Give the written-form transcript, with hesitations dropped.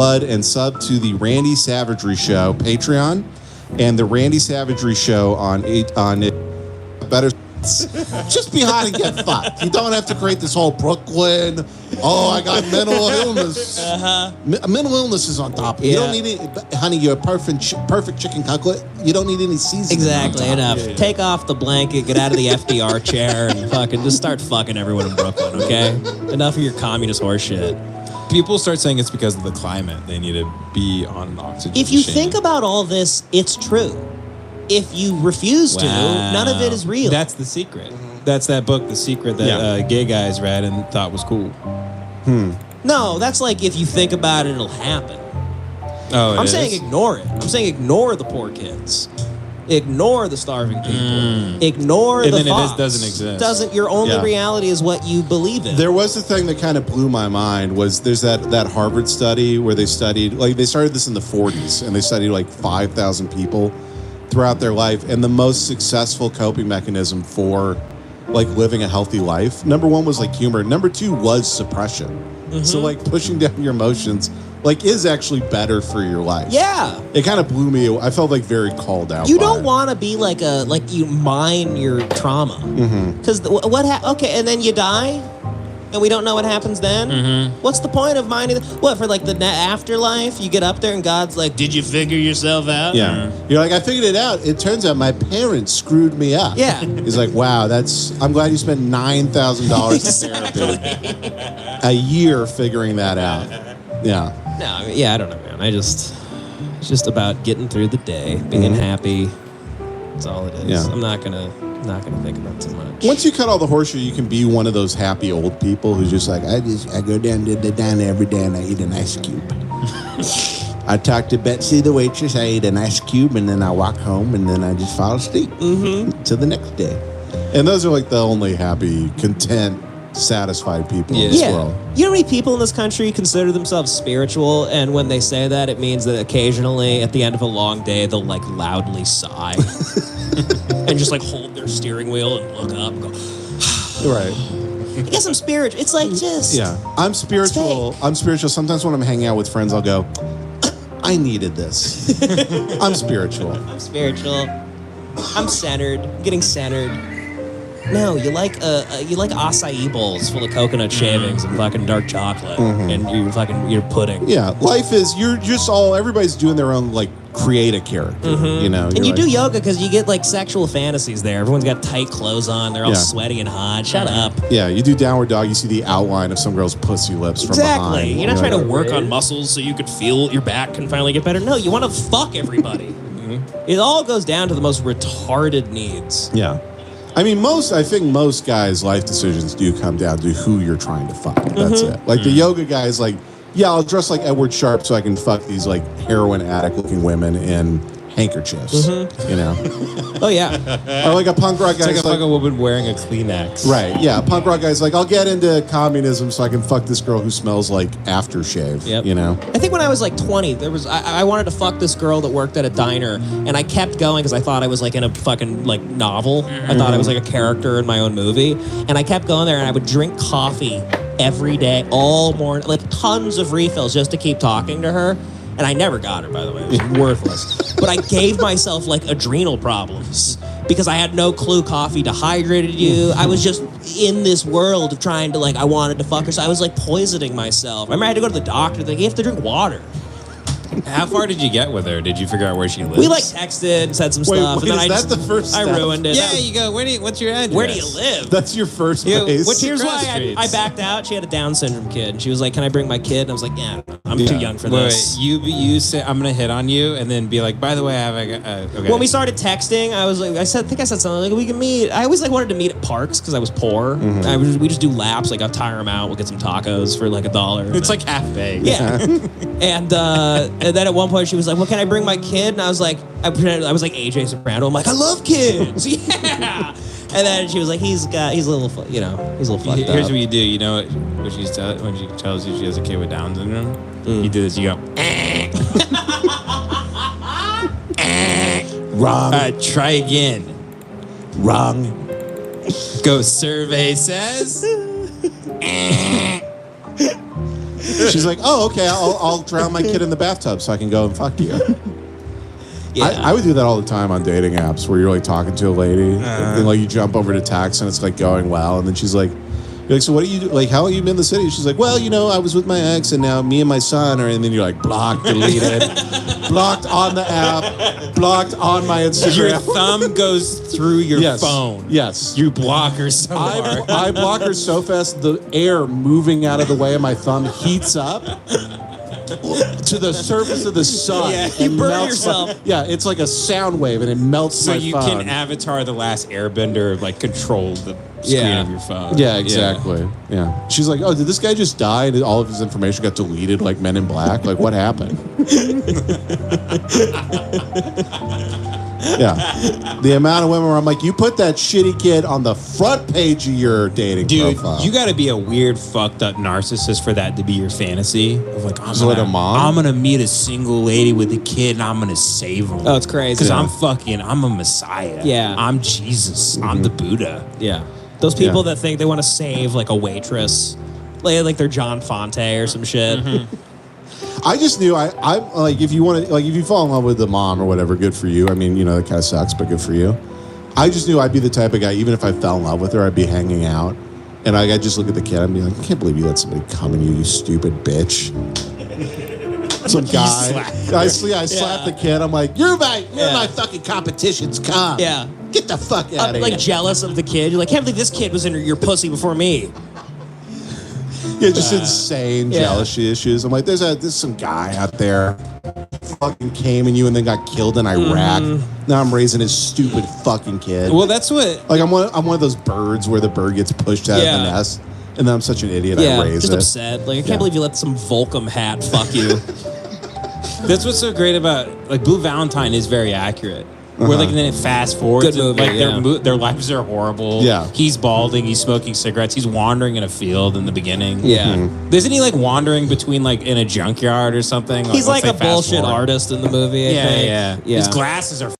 blood and sub to the Randy Savagery Show Patreon and the Randy Savagery Show on better. Just be hot and get fucked. You don't have to create this whole Brooklyn. Oh, I got mental illness. Mental illness is on top. You don't need it, honey. You're a perfect chicken cutlet. You don't need any seasoning. Exactly enough. Yeah. Take off the blanket, get out of the FDR chair, and fucking just start fucking everyone in Brooklyn. Okay, enough of your communist horse shit. People start saying it's because of the climate. They need to be on oxygen. If you think about all this, it's true. If you refuse to, none of it is real. That's the secret. That's that book, The Secret, that gay guys read and thought was cool. No, that's like if you think about it, it'll happen. Oh, I'm saying ignore it. I'm saying ignore the poor kids. Ignore the starving people. Ignore and the then thoughts. It doesn't exist. Your only reality is what you believe in. There was the thing that kind of blew my mind was there's that Harvard study where they studied, like they started this in the 40s and they studied like 5,000 people throughout their life, and the most successful coping mechanism for like living a healthy life, number one was like humor, number two was suppression. So like pushing down your emotions like is actually better for your life. Yeah, it kind of blew me. I felt like very called out. You don't want to be like you mine your trauma because okay, and then you die. And we don't know what happens then? What's the point of mining? What, for like the afterlife? You get up there and God's like, did you figure yourself out? Yeah. You're like, I figured it out. It turns out my parents screwed me up. Yeah. He's like, wow, I'm glad you spent $9,000 in therapy a year figuring that out. Yeah. No, I don't know, man. It's just about getting through the day, being happy. That's all it is. Yeah. I'm not gonna think about too much. Once you cut all the horseshoe, you can be one of those happy old people who's just like, I go down to the diner every day and I eat an ice cube. I talk to Betsy, the waitress, I eat an ice cube, and then I walk home and then I just fall asleep till the next day. And those are like the only happy, content, satisfied people in this world. You know how many people in this country consider themselves spiritual, and when they say that, it means that occasionally at the end of a long day, they'll like loudly sigh and just like hold their steering wheel and look up and go, right. I guess I'm spiritual. It's like just... Yeah. I'm spiritual. Sometimes when I'm hanging out with friends, I'll go, I needed this. I'm spiritual. I'm centered. I'm getting centered. No, you like acai bowls full of coconut shavings and fucking dark chocolate and your pudding. Yeah, life is everybody's doing their own like create a character, you know. And you do yoga because you get like sexual fantasies there. Everyone's got tight clothes on. They're all sweaty and hot. Shut up. Yeah, you do downward dog. You see the outline of some girl's pussy lips from behind. Exactly. You're not trying to work on muscles so you could feel your back can finally get better. No, you want to fuck everybody. It all goes down to the most retarded needs. Yeah. I mean, I think most guys' life decisions do come down to who you're trying to fuck. That's it. Like the yoga guy is like, yeah, I'll dress like Edward Sharpe so I can fuck these like heroin addict looking women in handkerchiefs. You know? Oh yeah. Or like a punk rock guy. It's like a woman wearing a Kleenex. Right. Yeah. A punk rock guy's like, I'll get into communism so I can fuck this girl who smells like aftershave. Yep. You know? I think when I was like 20, I wanted to fuck this girl that worked at a diner, and I kept going because I thought I was like in a fucking like novel. I thought I was like a character in my own movie, and I kept going there, and I would drink coffee every day, all morning, like tons of refills just to keep talking to her. And I never got her, by the way. It was worthless. But I gave myself like adrenal problems because I had no clue coffee dehydrated you. I was just in this world of trying to I wanted to fuck her. So I was like poisoning myself. I remember I had to go to the doctor. Like, you have to drink water. How far did you get with her? Did you figure out where she lives? We texted, said some stuff. Wait, and then is that the first step? I ruined it. Yeah, you go, what's your address? Where do you live? That's your first base. Here's why I backed out. She had a Down syndrome kid. And she was like, can I bring my kid? And I was like, yeah, I'm too young for this. Wait, you say, I'm going to hit on you, and then be like, by the way, I have okay. When we started texting, I was like, I think I said something like, we can meet. I always wanted to meet at parks because I was poor. We just do laps. Like, I'll tire them out. We'll get some tacos for like $1. It's like half baked. Yeah. and then at one point she was like, well, can I bring my kid? And I was like, I pretended I was like AJ Soprano. I'm like, I love kids. Yeah. And then she was like, he's a little fucked up. Here's what you do. You know what when she tells you she has a kid with Down syndrome? You do this. You go, Wrong. Try again. Wrong. Go, survey says. She's like, oh, okay, I'll drown my kid in the bathtub so I can go and fuck you. Yeah. I would do that all the time on dating apps where you're like talking to a lady and then like you jump over to text and it's like going well, and then she's like, you're like, so what do you do? Like, how have you been in the city? She's like, well, you know, I was with my ex and now me and my son are, and then you're like, blocked, deleted, blocked on the app, blocked on my Instagram. Your thumb goes through your phone. Yes. You block her so hard. I block her so fast, the air moving out of the way of my thumb heats up to the surface of the sun. Yeah, you and burn melts yourself. Yeah, it's like a sound wave and it melts So my you phone. can Avatar the Last Airbender, like control the screen Yeah. of your phone. Yeah, exactly. Yeah. She's like, oh, did this guy just die and all of his information got deleted like Men in Black? Like, what happened? Yeah. The amount of women where I'm like, you put that shitty kid on the front page of your dating Dude, profile. you got to be a weird, fucked up narcissist for that to be your fantasy. Of like, So like a mom? I'm gonna meet a single lady with a kid and I'm gonna save them. Oh, it's crazy. Because Yeah. I'm a messiah. Yeah. I'm Jesus. I'm the Buddha. Yeah. Those people Yeah. that think they want to save like a waitress, like they're John Fonte or some shit. I just knew I like if you want to like if you fall in love with the mom or whatever, good for you. I mean, you know, that kind of sucks, but good for you. I just knew I'd be the type of guy, even if I fell in love with her, I'd be hanging out. And I'd just look at the kid and be like, I can't believe you let somebody come in you stupid bitch. Some guy. I slapped the kid. I'm like, you're my fucking competition's cum. Yeah. Get the fuck out I'm of like here. jealous of the kid. You're like, can't believe this kid was in your pussy before me. Yeah, just insane Yeah. jealousy issues. I'm like, there's some guy out there fucking came in you and then got killed in Iraq. Now I'm raising his stupid fucking kid. Well, that's what. Like I'm one of those birds where the bird gets pushed out of Yeah. the nest, and then I'm such an idiot. I Yeah, raise just it. upset. Like, I can't believe you let some Volcom hat fuck you. That's what's so great about like Blue Valentine is very accurate. Where like then it fast forwards, Good movie, like yeah. their lives are horrible. Yeah. He's balding. He's smoking cigarettes. He's wandering in a field in the beginning. Yeah. Isn't he like wandering between like in a junkyard or something? He's once like a they fast bullshit forward? artist in the movie, I Yeah, think. yeah. His glasses are